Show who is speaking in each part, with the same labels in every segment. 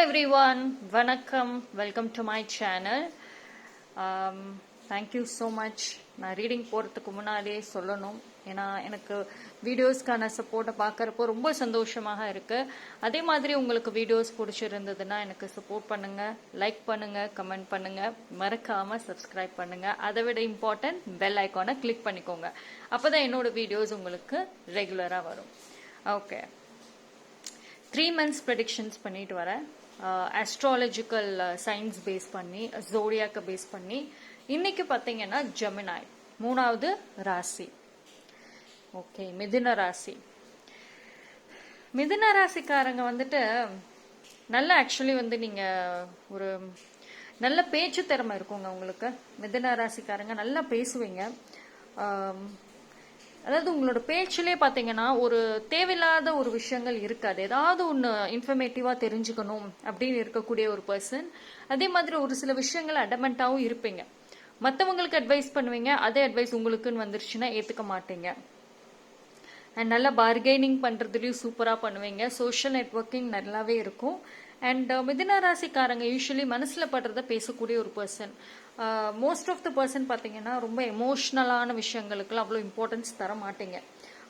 Speaker 1: everyone, vanakkam, welcome to my channel. Thank you so much. நான் reading போகிறதுக்கு முன்னாடியே சொல்லணும், ஏன்னா எனக்கு வீடியோஸ்க்கான சப்போர்ட்டை பார்க்குறப்போ ரொம்ப சந்தோஷமாக இருக்குது. அதே மாதிரி உங்களுக்கு வீடியோஸ் பிடிச்சிருந்ததுன்னா எனக்கு சப்போர்ட் பண்ணுங்கள், லைக் பண்ணுங்கள், கமெண்ட் பண்ணுங்கள், மறக்காமல் சப்ஸ்கிரைப் பண்ணுங்கள். அதை விட இம்பார்ட்டன்ட் பெல் ஐக்கானை கிளிக் பண்ணிக்கோங்க. அப்போ தான் என்னோடய வீடியோஸ் உங்களுக்கு ரெகுலராக வரும். ஓகே, 3 months ப்ரெடிக்ஷன்ஸ் பண்ணிட்டு வரேன். ஆஸ்ட்ராலஜிக்கல் சயின்ஸ் பேஸ் பண்ணி, ஜோடியாக்கை பேஸ் பண்ணி. இன்னைக்கு பார்த்தீங்கன்னா ஜெமினாய் 3வது ராசி. ஓகே, மிதுன ராசி. மிதுன ராசிக்காரங்க வந்துட்டு நல்ல ஆக்சுவலி வந்து நீங்கள் ஒரு நல்ல பேச்சு திறமை இருக்குங்க உங்களுக்கு. மிதுன ராசிக்காரங்க நல்லா பேசுவீங்க. அதாவது உங்களோட பேச்சிலே பார்த்தீங்கன்னா ஒரு தேவையில்லாத ஒரு விஷயங்கள் இருக்காது. ஏதாவது ஒன்று இன்ஃபர்மேட்டிவாக தெரிஞ்சுக்கணும் அப்படின்னு இருக்கக்கூடிய ஒரு பர்சன். அதே மாதிரி ஒரு சில விஷயங்கள் அடமெண்ட்டாகவும் இருப்பீங்க. மற்றவங்களுக்கு அட்வைஸ் பண்ணுவீங்க, அதே அட்வைஸ் உங்களுக்குன்னு வந்துருச்சுன்னா ஏற்றுக்க மாட்டீங்க. அண்ட் நல்லா பார்கெனிங் பண்ணுறதுலையும் சூப்பராக பண்ணுவீங்க. சோஷியல் நெட்ஒர்க்கிங் நல்லாவே இருக்கும். அண்ட் மிதுன ராசிக்காரங்க யூஸ்வலி மனசில் படுறத பேசக்கூடிய ஒரு person. Most of the person பார்த்தீங்கன்னா ரொம்ப எமோஷ்னலான விஷயங்களுக்குலாம் அவ்வளோ இம்பார்ட்டன்ஸ் தர மாட்டீங்க.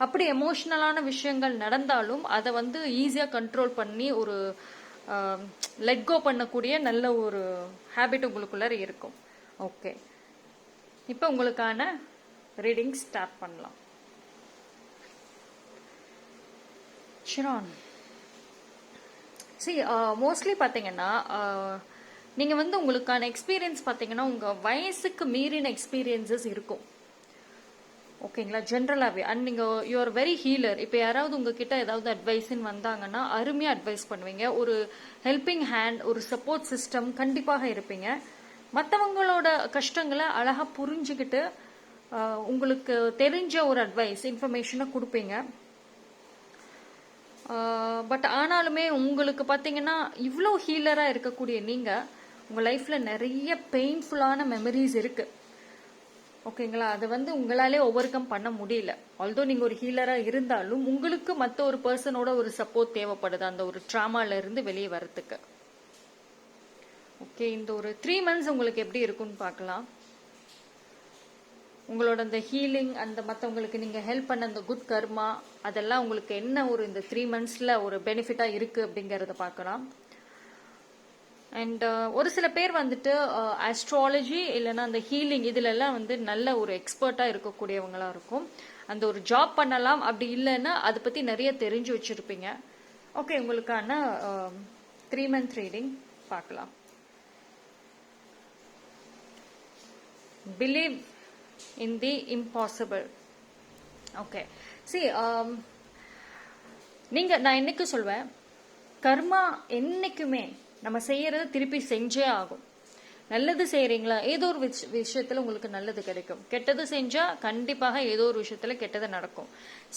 Speaker 1: அப்படி எமோஷ்னலான விஷயங்கள் நடந்தாலும் அதை வந்து ஈஸியாக கண்ட்ரோல் பண்ணி ஒரு லெட் கோ பண்ணக்கூடிய நல்ல ஒரு ஹேபிட் உங்களுக்குள்ள இருக்கும். ஓகே, இப்போ உங்களுக்கான ரீடிங் ஸ்டார்ட் பண்ணலாம். ஷிரான், மோஸ்ட்லி பார்த்தீங்கன்னா நீங்கள் வந்து உங்களுக்கான எக்ஸ்பீரியன்ஸ் பார்த்தீங்கன்னா உங்கள் வயசுக்கு மீறின எக்ஸ்பீரியன்சஸ் இருக்கும். ஓகேங்களா, ஜென்ரலாகவே. அண்ட் நீங்கள் யூஆர் வெரி ஹீலர். இப்போ யாராவது உங்ககிட்ட ஏதாவது அட்வைஸ்ன்னு வந்தாங்கன்னா அருமையாக அட்வைஸ் பண்ணுவீங்க. ஒரு ஹெல்பிங் ஹேண்ட், ஒரு சப்போர்ட் சிஸ்டம் கண்டிப்பாக இருப்பீங்க. மற்றவங்களோட கஷ்டங்களை அழகாக புரிஞ்சுக்கிட்டு உங்களுக்கு தெரிஞ்ச ஒரு அட்வைஸ், இன்ஃபர்மேஷனை கொடுப்பீங்க. பட் ஆனாலுமே உங்களுக்கு பார்த்தீங்கன்னா இவ்வளோ ஹீலராக இருக்கக்கூடிய நீங்கள் உங்கள் லைஃப்பில் நிறைய பெயின்ஃபுல்லான மெமரிஸ் இருக்குது. ஓகேங்களா, அதை வந்து உங்களாலே ஓவர் கம் பண்ண முடியல. ஆல்தோ நீங்கள் ஒரு ஹீலராக இருந்தாலும் உங்களுக்கு மற்ற ஒரு பர்சனோட ஒரு சப்போர்ட் தேவைப்படுது அந்த ஒரு ட்ராமாலேருந்து வெளியே வரத்துக்கு. ஓகே, இந்த ஒரு 3 months உங்களுக்கு எப்படி இருக்குன்னு பார்க்கலாம். உங்களோட அந்த ஹீலிங், அந்த மற்றவங்களுக்கு நீங்கள் ஹெல்ப் பண்ண அந்த குட் கர்மா, அதெல்லாம் உங்களுக்கு என்ன ஒரு இந்த 3 monthsல ஒரு பெனிஃபிட்டாக இருக்குது அப்படிங்கிறத பார்க்கலாம். அண்ட் ஒரு சில பேர் வந்துட்டு ஆஸ்ட்ராலஜி இல்லைன்னா அந்த ஹீலிங் இதுலெல்லாம் வந்து நல்ல ஒரு எக்ஸ்பர்ட்டாக இருக்கக்கூடியவங்களா இருக்கும். அந்த ஒரு ஜாப் பண்ணலாம். அப்படி இல்லைன்னா அதை பற்றி நிறைய தெரிஞ்சு வச்சுருப்பீங்க. ஓகே, உங்களுக்கான 3 month ரீடிங் பார்க்கலாம். Believe in the impossible. Okay, நான் என்னைக்கு சொல்வேன், கர்மா என்னைக்குமே நம்ம செய்யறது திருப்பி செஞ்சே ஆகும். நல்லது செய்யறீங்களா, ஏதோ ஒரு விஷயத்துல உங்களுக்கு நல்லது கிடைக்கும். கெட்டது செஞ்சா கண்டிப்பாக ஏதோ ஒரு விஷயத்துல கெட்டது நடக்கும்.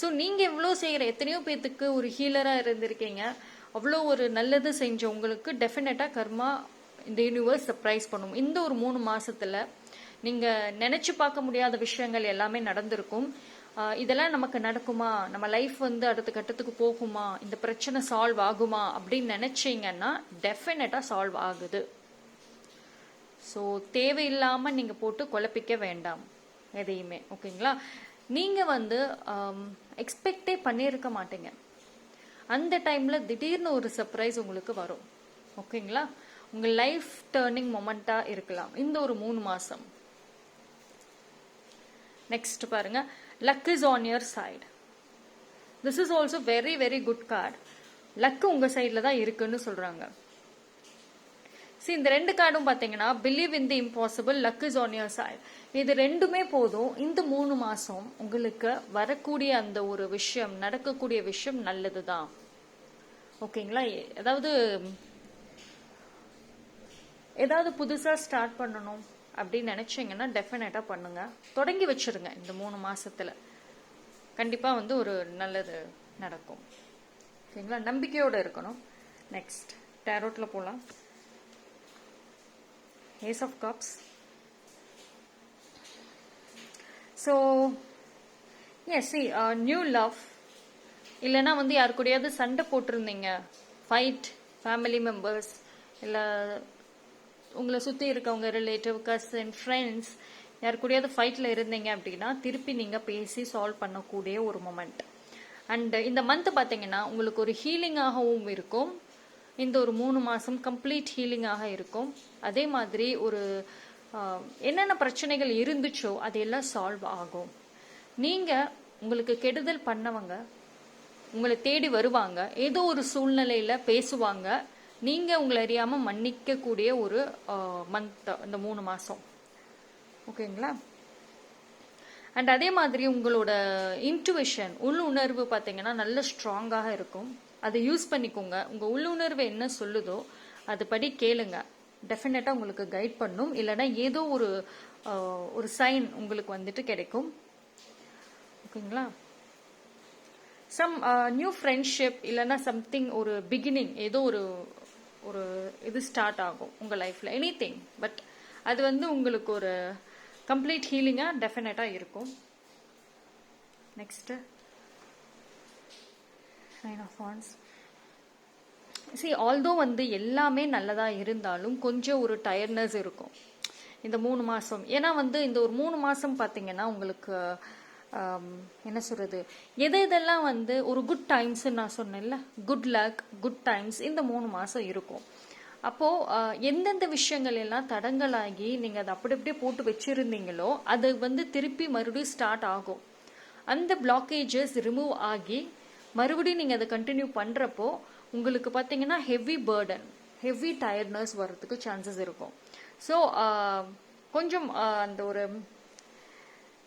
Speaker 1: ஸோ நீங்க எவ்வளோ செய்யற எத்தனையோ பேத்துக்கு ஒரு ஹீலரா இருந்திருக்கீங்க. அவ்வளோ ஒரு நல்லது செஞ்ச உங்களுக்கு டெஃபினட்டா கர்மா இந்த யூனிவர்ஸ் சர்ப்ரைஸ் பண்ணும். இந்த ஒரு 3 மாசத்துல நீங்க நினைச்சு பார்க்க முடியாத விஷயங்கள் எல்லாமே நடந்திருக்கும். இதெல்லாம் நமக்கு நடக்குமா, நம்ம லைஃப் வந்து அடுத்த கட்டத்துக்கு போகுமா, இந்த பிரச்சனை சால்வ் ஆகுமா அப்படின்னு நினைச்சீங்கன்னா டெஃபினட்டா சால்வ் ஆகுது. ஸோ தேவையில்லாம நீங்க போட்டு குழப்பிக்க வேண்டாம் எதையுமே. ஓகேங்களா, நீங்க வந்து எக்ஸ்பெக்டே பண்ணியிருக்க மாட்டீங்க. அந்த டைம்ல திடீர்னு ஒரு சர்ப்ரைஸ் உங்களுக்கு வரும். ஓகேங்களா, உங்க லைஃப் டேர்னிங் மொமெண்டா இருக்கலாம் இந்த ஒரு 3 மாசம். நெக்ஸ்ட் பாருங்க, luck is on your side. This is also very very good card. Luck உங்க சைட்ல தான் இருக்குன்னு சொல்றாங்க. இந்த 2 கார்டும் பார்த்தீங்கன்னா believe in the impossible, luck is on your side. இது ரெண்டுமே போதும். இந்த 3 மாசம் உங்களுக்கு வரக்கூடிய அந்த ஒரு விஷயம், நடக்கக்கூடிய விஷயம் நல்லதுதான். ஓகேங்களா, ஏதாவது புதுசா ஸ்டார்ட் பண்ணணும் அப்படின்னு நினைச்சீங்கன்னா டெஃபினட்டா பண்ணுங்க. தொடங்கி வச்சிருங்க. இந்த 3 மாசத்துல கண்டிப்பா வந்து ஒரு நல்லது நடக்கும். ஓகேங்களா, நம்பிக்கையோட இருக்கணும். நெக்ஸ்ட் டேரோட்ல போலாம். Ace of cups. So yes, new love இல்லைன்னா வந்து யாரு கூடயாவது சண்டை போட்டிருந்தீங்க, ஃபைட், ஃபேமிலி மெம்பர்ஸ் இல்லை உங்களை சுற்றி இருக்கவங்க ரிலேட்டிவ், கசின், ஃப்ரெண்ட்ஸ் யார் கூடயாவது ஃபைட்டில் இருந்தீங்க அப்படின்னா திருப்பி நீங்கள் பேசி சால்வ் பண்ணக்கூடிய ஒரு மொமெண்ட். அண்ட் இந்த மந்த் பார்த்தீங்கன்னா உங்களுக்கு ஒரு ஹீலிங்காகவும் இருக்கும். இந்த ஒரு 3 மாதம் கம்ப்ளீட் ஹீலிங்காக இருக்கும். அதே மாதிரி ஒரு என்னென்ன பிரச்சனைகள் இருந்துச்சோ அதையெல்லாம் சால்வ் ஆகும். நீங்கள் உங்களுக்கு கெடுதல் பண்ணவங்க உங்களை தேடி வருவாங்க, ஏதோ ஒரு சூழ்நிலையில் பேசுவாங்க, நீங்கள் உங்களை அறியாமல் மன்னிக்கக்கூடிய ஒரு மந்த் இந்த 3 மாதம். ஓகேங்களா? அண்ட் அதே மாதிரி உங்களோட இன்ட்யூஷன், உள்ளுணர்வு பார்த்தீங்கன்னா நல்ல ஸ்ட்ராங்காக இருக்கும். அதை யூஸ் பண்ணிக்கோங்க. உங்கள் உள்ளுணர்வு என்ன சொல்லுதோ அதுபடி கேளுங்க. டெஃபினட்டாக உங்களுக்கு கைட் பண்ணும். இல்லைன்னா ஏதோ ஒரு சைன் உங்களுக்கு வந்துட்டு கிடைக்கும். ஓகேங்களா? சம் நியூ ஃப்ரெண்ட்ஷிப் இல்லைன்னா சம்திங், ஒரு பிகினிங், ஏதோ ஒரு இது ஸ்டார்ட் ஆகும் உங்கள் லைஃப்பில், எனிதிங். பட் அது வந்து உங்களுக்கு ஒரு கம்ப்ளீட் ஹீலிங்காக டெஃபினட்டாக இருக்கும். Next nine of wands. Although வந்து எல்லாமே நல்லதாக இருந்தாலும் கொஞ்சம் ஒரு டயர்ட்னஸ் இருக்கும் இந்த 3 மாதம். ஏன்னா வந்து இந்த ஒரு 3 மாதம் பார்த்தீங்கன்னா உங்களுக்கு என்ன சொல்கிறது, இதெல்லாம் வந்து ஒரு குட் டைம்ஸ்ன்னு நான் சொன்னேன்ல, குட் லக், குட் டைம்ஸ் இந்த 3 மாதம் இருக்கும். அப்போது எந்தெந்த விஷயங்கள் எல்லாம் தடங்கலாகி நீங்கள் அதை அப்படி அப்படியே போட்டு வச்சுருந்தீங்களோ அது வந்து திருப்பி மறுபடியும் ஸ்டார்ட் ஆகும். அந்த பிளாக்கேஜஸ் ரிமூவ் ஆகி மறுபடியும் நீங்கள் அதை கண்டினியூ பண்ணுறப்போ உங்களுக்கு பார்த்தீங்கன்னா ஹெவி பேர்டன், ஹெவி டயர்ட்னஸ் வர்றதுக்கு சான்சஸ் இருக்கும். ஸோ கொஞ்சம் அந்த ஒரு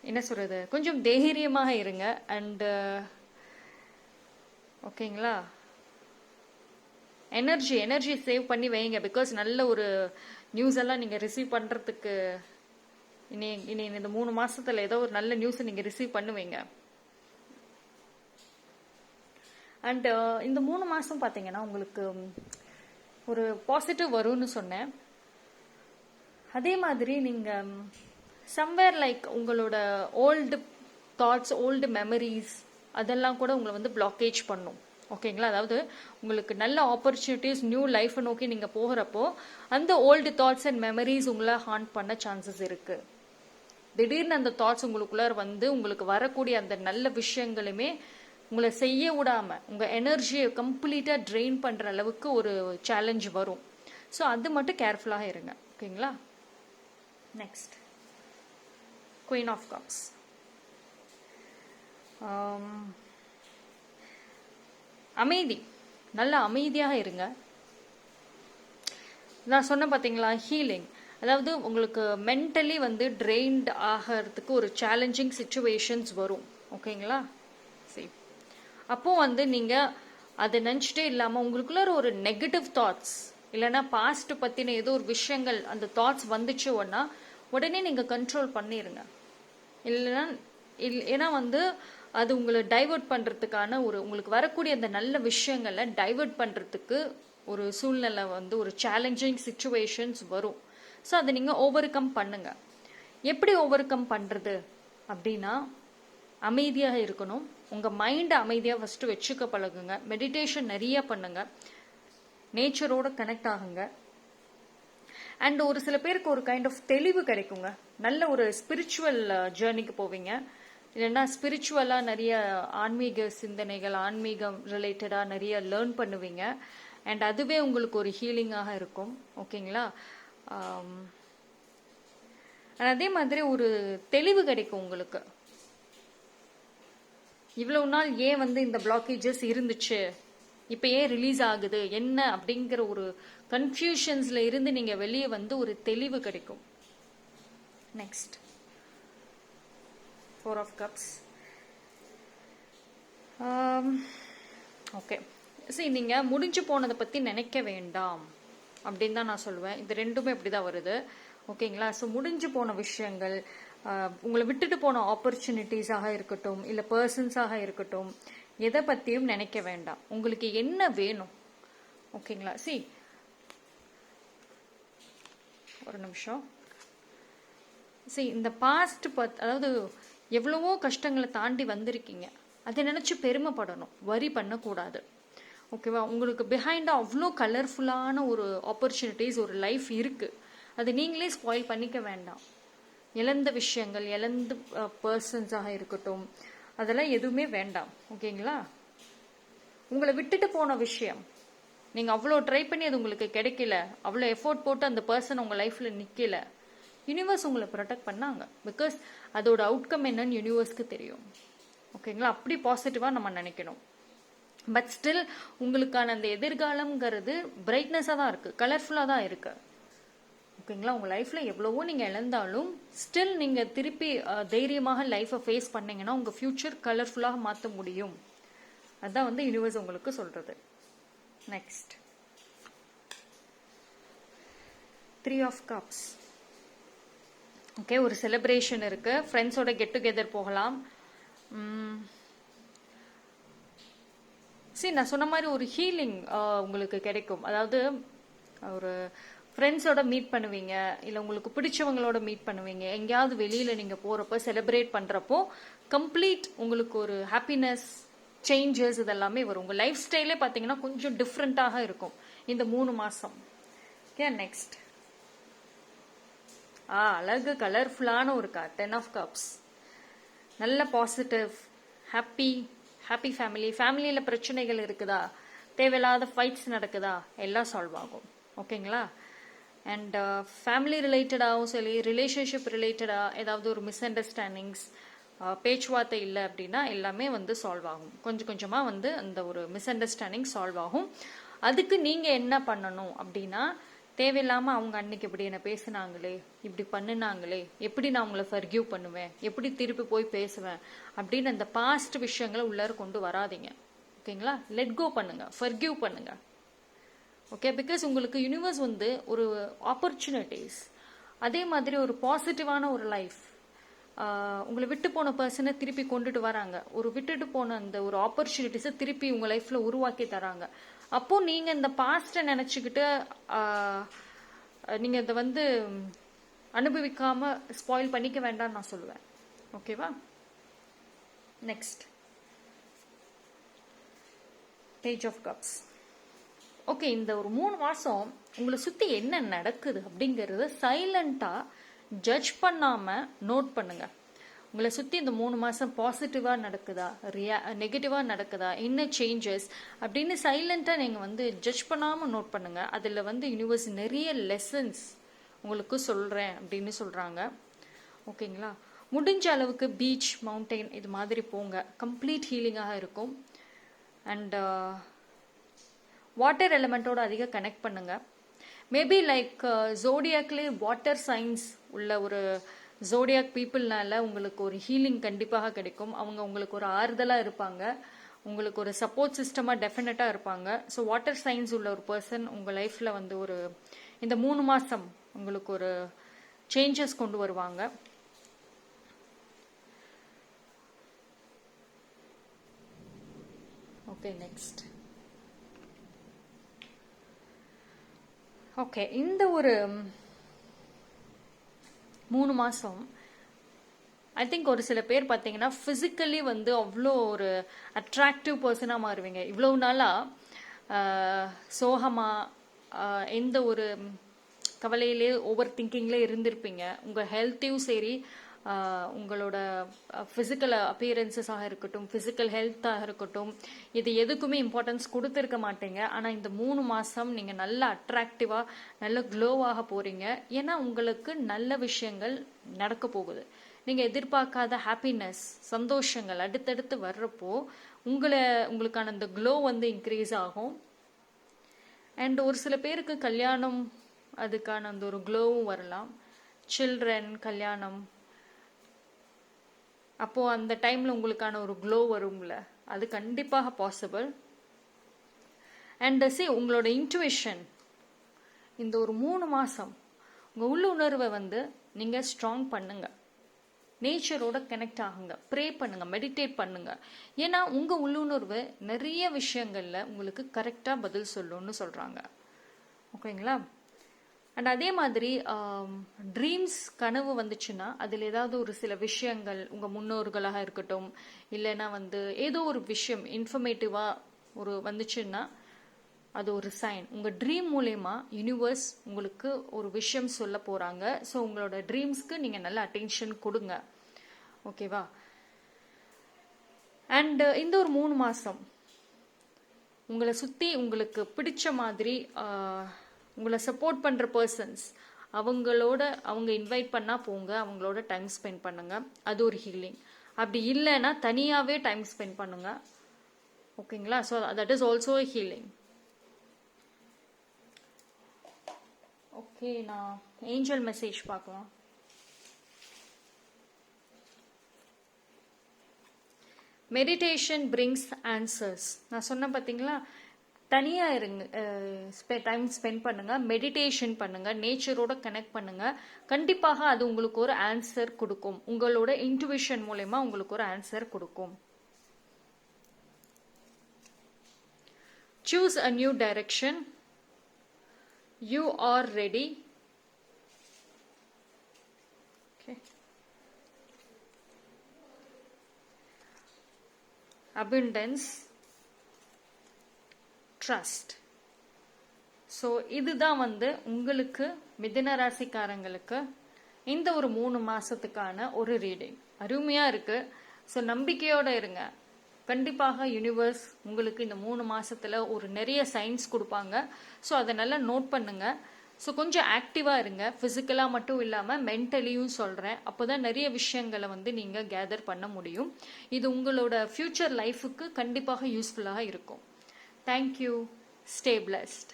Speaker 1: என்ன சொல்கிறது, கொஞ்சம் தைரியமாக இருங்க. அண்டு ஓகேங்களா, எனர்ஜி சேவ் பண்ணி வைங்க. பிகாஸ் நல்ல ஒரு நியூஸ் எல்லாம் நீங்கள் ரிசீவ் பண்ணுறதுக்கு இனி இந்த 3 மாதத்தில் ஏதோ ஒரு நல்ல நியூஸை நீங்கள் ரிசீவ் பண்ணுவீங்க. அண்ட் இந்த 3 மாதம் பார்த்தீங்கன்னா உங்களுக்கு ஒரு பாசிட்டிவ் வரும்னு சொன்னேன். அதே மாதிரி நீங்கள் சம்வேர் லைக் உங்களோட ஓல்டு தாட்ஸ், ஓல்டு மெமரிஸ் அதெல்லாம் கூட உங்களை வந்து பிளாக்கேஜ் பண்ணும். ஓகேங்களா? அதாவது உங்களுக்கு நல்ல ஆப்பர்ச்சுனிட்டிஸ், நியூ லைஃப்பை நோக்கி நீங்கள் போகிறப்போ அந்த ஓல்டு தாட்ஸ் அண்ட் மெமரிஸ் உங்களை ஹாண்ட் பண்ண சான்சஸ் இருக்குது. திடீர்னு அந்த தாட்ஸ் உங்களுக்குள்ளார வந்து உங்களுக்கு வரக்கூடிய அந்த நல்ல விஷயங்களுமே உங்களை செய்ய விடாம உங்க எனர்ஜியை கம்ப்ளீட்டா ட்ரெயின் பண்ற அளவுக்கு ஒரு சேலஞ்ச் வரும். ஸோ அது மட்டும் கேர்ஃபுல்லாக இருங்க. ஓகேங்களா? Next queen of cups. அமைதி, நல்ல அமைதியாக இருங்க. நான் சொன்ன பார்த்தீங்களா, ஹீலிங், அதாவது உங்களுக்கு மென்டலி வந்து ட்ரெயின்ட் ஆகிறதுக்கு ஒரு சேலஞ்சிங் சிச்சுவேஷன்ஸ் வரும். ஓகேங்களா? சரி, அப்போ வந்து நீங்கள் அதை நினச்சிட்டே இல்லாமல் உங்களுக்குள்ள ஒரு நெகட்டிவ் தாட்ஸ் இல்லைன்னா பாஸ்ட் பற்றின ஏதோ ஒரு விஷயங்கள் அந்த தாட்ஸ் வந்துச்சுன்னா உடனே நீங்கள் கண்ட்ரோல் பண்ணிடுங்க. இல்லைன்னா ஏன்னா வந்து அது உங்களை டைவர்ட் பண்ணுறதுக்கான உங்களுக்கு வரக்கூடிய அந்த நல்ல விஷயங்களை டைவர்ட் பண்ணுறதுக்கு ஒரு சூழ்நிலை வந்து ஒரு சேலஞ்சிங் சிச்சுவேஷன்ஸ் வரும். ஸோ அதை நீங்கள் ஓவர் கம் பண்ணுங்க. எப்படி ஓவர் கம் பண்ணுறது அப்படின்னா, அமைதியாக இருக்கணும். உங்கள் மைண்டை அமைதியாக ஃபஸ்ட்டு வச்சுக்க பழகுங்க. மெடிடேஷன் நிறைய பண்ணுங்க. நேச்சரோட கனெக்ட் ஆகுங்க. அண்ட் ஒரு சில பேருக்கு ஒரு கைண்ட் ஆஃப் தெளிவு கிடைக்குங்க. நல்ல ஒரு ஸ்பிரிச்சுவல் ஜேர்னிக்கு போவீங்க. இல்லைன்னா ஸ்பிரிச்சுவலாக நிறைய ஆன்மீக சிந்தனைகள், ஆன்மீகம் ரிலேட்டடாக நிறைய லேர்ன் பண்ணுவீங்க. அண்ட் அதுவே உங்களுக்கு ஒரு ஹீலிங்காக இருக்கும். ஓகேங்களா? அதே மாதிரி ஒரு தெளிவு கிடைக்கும் உங்களுக்கு. இவ்வளவு நாள் ஏன் வந்து இந்த பிளாக்கேஜஸ் இருந்துச்சு, இப்போ ஏன் ரிலீஸ் ஆகுது, என்ன அப்படிங்கிற ஒரு கன்ஃபியூஷன்ஸ்ல இருந்து நீங்க வெளியே வந்து ஒரு தெளிவு கிடைக்கும். Next 4 of cups. ஓகே, சரி, நீங்க முடிஞ்சு போனதை பத்தி நினைக்க வேண்டாம் அப்படின்னு தான் நான் சொல்லுவேன். இது ரெண்டுமே இப்படிதான் வருது. ஓகேங்களா? ஸோ முடிஞ்சு போன விஷயங்கள், உங்களை விட்டுட்டு போன ஆப்பர்ச்சுனிட்டிஸாக இருக்கட்டும், இல்லை பர்சன்ஸாக இருக்கட்டும், எதை பற்றியும் நினைக்க வேண்டாம். உங்களுக்கு என்ன வேணும்? ஓகேங்களா? ஒரு நிமிஷம். இந்த பாஸ்ட் அதாவது எவ்வளவோ கஷ்டங்களை தாண்டி வந்திருக்கீங்க. அதை நினச்சி பெருமைப்படணும், வரி பண்ணக்கூடாது. ஓகேவா? உங்களுக்கு பிஹைண்டாக அவ்வளோ கலர்ஃபுல்லான ஒரு ஆப்பர்ச்சுனிட்டிஸ், ஒரு லைஃப் இருக்குது. அது நீங்களே ஸ்பாயில் பண்ணிக்க வேண்டாம். இழந்த விஷயங்கள், இழந்த பர்சன்ஸாக இருக்கட்டும், அதெல்லாம் எதுவுமே வேண்டாம். ஓகேங்களா? உங்களை விட்டுட்டு போன விஷயம், நீங்கள் அவ்வளோ ட்ரை பண்ணி அது உங்களுக்கு கிடைக்கல, அவ்வளோ எஃபோர்ட் போட்டு அந்த பர்சன் உங்கள் லைஃப்பில் நிற்கல, யூனிவர்ஸ் உங்களை ப்ரொடெக்ட் பண்ணாங்க. பிகாஸ் அதோட அவுட்கம் என்னன்னு யூனிவர்ஸ்க்கு தெரியும். ஓகேங்களா? அப்படி பாசிட்டிவாக நம்ம நினைக்கணும். பட் ஸ்டில் உங்களுக்கான அந்த எதிர்காலம்ங்கிறது பிரைட்னஸாக தான் இருக்குது, கலர்ஃபுல்லாக தான் இருக்குது. ஓகேங்களா? உங்கள் லைஃப்பில் எவ்வளவோ நீங்கள் இழந்தாலும் ஸ்டில் நீங்கள் திருப்பி தைரியமாக லைஃப்பை ஃபேஸ் பண்ணீங்கன்னா உங்கள் ஃப்யூச்சர் கலர்ஃபுல்லாக மாற்ற முடியும். அதுதான் வந்து யூனிவர்ஸ் உங்களுக்கு சொல்கிறது. Next 3 of Cups. ஓகே, ஒரு செலிப்ரேஷன் இருக்கு, ஃப்ரெண்ட்ஸோட கெட் டுகெதர் போகலாம். சரி, நான் சொன்ன மாதிரி ஒரு ஹீலிங் உங்களுக்கு கிடைக்கும். அதாவது ஒரு ஃப்ரெண்ட்ஸோட மீட் பண்ணுவீங்க, இல்லை உங்களுக்கு பிடிச்சவங்களோட மீட் பண்ணுவீங்க. எங்கேயாவது வெளியில் நீங்கள் போகிறப்போ, செலிப்ரேட் பண்ணுறப்போ கம்ப்ளீட் உங்களுக்கு ஒரு ஹாப்பினஸ், சேஞ்சஸ் இதெல்லாமே வரும். உங்கள் லைஃப் ஸ்டைலே பார்த்தீங்கன்னா கொஞ்சம் டிஃப்ரெண்ட்டாக இருக்கும் இந்த 3 மாதம். ஓகே, நெக்ஸ்ட் அழகு கலர்ஃபுல்லான ஒரு கார்ட் 10 of Cups. நல்ல பாசிட்டிவ், ஹாப்பி ஃபேமிலியில் பிரச்சனைகள் இருக்குதா, தேவையில்லாத ஃபைட்ஸ் நடக்குதா, எல்லாம் சால்வ் ஆகும். ஓகேங்களா? அண்ட் ஃபேமிலி ரிலேட்டடாகவும் சரி, ரிலேஷன்ஷிப் ரிலேட்டடாக ஏதாவது ஒரு மிஸ் அண்டர்ஸ்டாண்டிங்ஸ், பேச்சுவார்த்தை இல்லை அப்படின்னா எல்லாமே வந்து சால்வ் ஆகும். கொஞ்சம் கொஞ்சமாக வந்து அந்த ஒரு மிஸ் அண்டர்ஸ்டாண்டிங் சால்வ் ஆகும். அதுக்கு நீங்கள் என்ன பண்ணணும் அப்படின்னா, தேவையில்லாமல் அவங்க அன்னைக்கு இப்படி என்ன பேசினாங்களே, இப்படி பண்ணினாங்களே, எப்படி நான் அவங்கள ஃபர்கியூ பண்ணுவேன், எப்படி திருப்பி போய் பேசுவேன் அப்படின்னு அந்த பாஸ்ட் விஷயங்களை உள்ளார கொண்டு வராதிங்க. ஓகேங்களா? லெட் கோ பண்ணுங்க, ஃபர்கியூ பண்ணுங்க. ஓகே, பிகாஸ் உங்களுக்கு யூனிவர்ஸ் வந்து ஒரு ஆப்பர்ச்சுனிட்டிஸ், அதே மாதிரி ஒரு பாசிட்டிவான ஒரு லைஃப், உங்களை விட்டு போன பர்சனை திருப்பி கொண்டுட்டு வராங்க. ஒரு விட்டுட்டு போன அந்த ஒரு ஆப்பர்ச்சுனிட்டிஸை திருப்பி உங்கள் லைஃப்பில் உருவாக்கி தராங்க. அப்போ நீங்கள் இந்த பாஸ்ட்டை நினச்சிக்கிட்டு நீங்கள் இதை வந்து அனுபவிக்காமல் ஸ்பாயில் பண்ணிக்க வேண்டாம்னு நான் சொல்லுவேன். ஓகேவா? Next page of cups. Okay, இந்த ஒரு 3 மாதம் உங்களை சுற்றி என்ன நடக்குது அப்படிங்கிறத சைலண்ட்டாக ஜட்ஜ் பண்ணாமல் நோட் பண்ணுங்க. உங்களை சுற்றி இந்த 3 மாதம் பாசிட்டிவாக நடக்குதா, நெகட்டிவாக நடக்குதா, என்ன சேஞ்சஸ் அப்படின்னு சைலண்ட்டாக நீங்கள் வந்து ஜட்ஜ் பண்ணாமல் நோட் பண்ணுங்க. அதில் வந்து யூனிவர்ஸ் நிறைய லெசன்ஸ் உங்களுக்கு சொல்கிறேன் அப்படின்னு சொல்கிறாங்க. ஓகேங்களா? முடிஞ்ச அளவுக்கு பீச், மவுண்டெயின் இது மாதிரி போங்க, கம்ப்ளீட் ஹீலிங்காக இருக்கும். அண்ட் வாட்டர் எலிமெண்ட்டோட அதிக கனெக்ட் பண்ணுங்க. மேபி லைக் ஜோடியாக்லேயே வாட்டர் சைன்ஸ் உள்ள ஒரு ஜோடியாக் பீப்புள்னால உங்களுக்கு ஒரு ஹீலிங் கண்டிப்பாக கிடைக்கும். அவங்க உங்களுக்கு ஒரு ஆறுதலாக இருப்பாங்க, உங்களுக்கு ஒரு சப்போர்ட் சிஸ்டமாக டெஃபினட்டாக இருப்பாங்க. ஸோ வாட்டர் சைன்ஸ் உள்ள ஒரு பர்சன் உங்கள் லைஃப்பில் வந்து ஒரு இந்த 3 மாதம் உங்களுக்கு ஒரு சேஞ்சஸ் கொண்டு வருவாங்க. Okay, next. ஓகே, இந்த ஒரு 3 மாதம் ஐ திங்க் ஒரு சில பேர் பார்த்தீங்கன்னா ஃபிசிக்கலி வந்து அவ்வளோ ஒரு அட்ராக்டிவ் பர்சனாக மாறுவீங்க. இவ்வளோ நாளாக சோகமாக எந்த ஒரு கவலையிலே ஓவர் திங்கிங்லேயே இருந்திருப்பீங்க. உங்கள் ஹெல்த்தையும் சரி, உங்களோட ஃபிசிக்கல் அப்பியரன்சஸாக இருக்கட்டும், ஃபிசிக்கல் ஹெல்த்தாக இருக்கட்டும், இது எதுக்குமே இம்பார்ட்டன்ஸ் கொடுத்துருக்க மாட்டீங்க. ஆனால் இந்த 3 மாதம் நீங்கள் நல்ல அட்ராக்டிவாக, நல்ல க்ளோவாக போகிறீங்க. ஏன்னா உங்களுக்கு நல்ல விஷயங்கள் நடக்க போகுது. நீங்கள் எதிர்பார்க்காத ஹாப்பினஸ், சந்தோஷங்கள் அடுத்தடுத்து வர்றப்போ உங்களுக்கான அந்த க்ளோ வந்து இன்க்ரீஸ் ஆகும். அண்ட் ஒரு சில பேருக்கு கல்யாணம், அதுக்கான அந்த ஒரு க்ளோவும் வரலாம். சில்ட்ரன், கல்யாணம், அப்போது அந்த டைமில் உங்களுக்கான ஒரு க்ளோ வரும்ல, அது கண்டிப்பாக பாசிபிள். அண்ட் உங்களோட இன்ட்யூஷன் இந்த ஒரு 3 மாதம் உங்கள் உள்ளுணர்வை வந்து நீங்கள் ஸ்ட்ராங் பண்ணுங்க. நேச்சரோட கனெக்ட் ஆகுங்க, ப்ரே பண்ணுங்க, மெடிடேட் பண்ணுங்க. ஏன்னா உங்கள் உள்ளுணர்வு நிறைய விஷயங்களில் உங்களுக்கு கரெக்டாக பதில் சொல்லுன்னு சொல்கிறாங்க. ஓகேங்களா? அண்ட் அதே மாதிரி ட்ரீம்ஸ், கனவு வந்துச்சுன்னா அதில் ஏதாவது ஒரு சில விஷயங்கள் உங்கள் முன்னோர்களாக இருக்கட்டும், இல்லைன்னா வந்து ஏதோ ஒரு விஷயம் இன்ஃபர்மேட்டிவாக ஒரு வந்துச்சுன்னா அது ஒரு சைன். உங்கள் ட்ரீம் மூலயமா யூனிவர்ஸ் உங்களுக்கு ஒரு விஷயம் சொல்ல போகிறாங்க. ஸோ உங்களோட ட்ரீம்ஸ்க்கு நீங்கள் நல்ல அட்டென்ஷன் கொடுங்க. ஓகேவா? அண்ட் இந்த ஒரு 3 மாதம் உங்களை சுற்றி உங்களுக்கு பிடிச்ச மாதிரி உங்களை சப்போர்ட் பண்ணுற பர்சன்ஸ் அவங்க இன்வைட் பண்ணால் போங்க, அவங்களோட டைம் ஸ்பெண்ட் பண்ணுங்க. அது ஒரு ஹீலிங். அப்படி இல்லைன்னா தனியாகவே டைம் ஸ்பெண்ட் பண்ணுங்க. ஓகேங்களா? So that is also a healing. Okay, நான் ஏஞ்சல் மெசேஜ் பார்க்கலாம். Meditation brings answers. நான் சொன்னேன் பார்த்தீங்களா, தனியாக இருங்க, டைம் ஸ்பெண்ட் பண்ணுங்க, மெடிடேஷன் பண்ணுங்க, நேச்சரோட கனெக்ட் பண்ணுங்க. கண்டிப்பாக அது உங்களுக்கு ஒரு ஆன்சர் கொடுக்கும். உங்களோட இன்ட்யூஷன் மூலமா உங்களுக்கு ஒரு ஆன்சர் கொடுக்கும். Choose a new direction. You are ready. Okay. Abundance. Trust. So இதுதான் உங்களுக்கு மிதுன ராசிக்காரங்களுக்கு இந்த ஒரு 3 மாசத்துக்கான ஒரு ரீடிங். அருமையா இருக்கு. ஸோ நம்பிக்கையோட இருங்க. கண்டிப்பாக யூனிவர்ஸ் உங்களுக்கு இந்த 3 மாசத்துல ஒரு நிறைய சைன்ஸ் கொடுப்பாங்க. ஸோ அதை நல்லா நோட் பண்ணுங்க. ஸோ கொஞ்சம் ஆக்டிவாக இருங்க. ஃபிசிக்கலாக மட்டும் இல்லாமல் மென்டலியும் சொல்கிறேன். அப்போ தான் நிறைய விஷயங்களை நீங்கள் கேதர் பண்ண முடியும். இது உங்களோட ஃப்யூச்சர் லைஃபுக்கு கண்டிப்பாக யூஸ்ஃபுல்லாக இருக்கும். தேங்க்யூ. Stay blessed.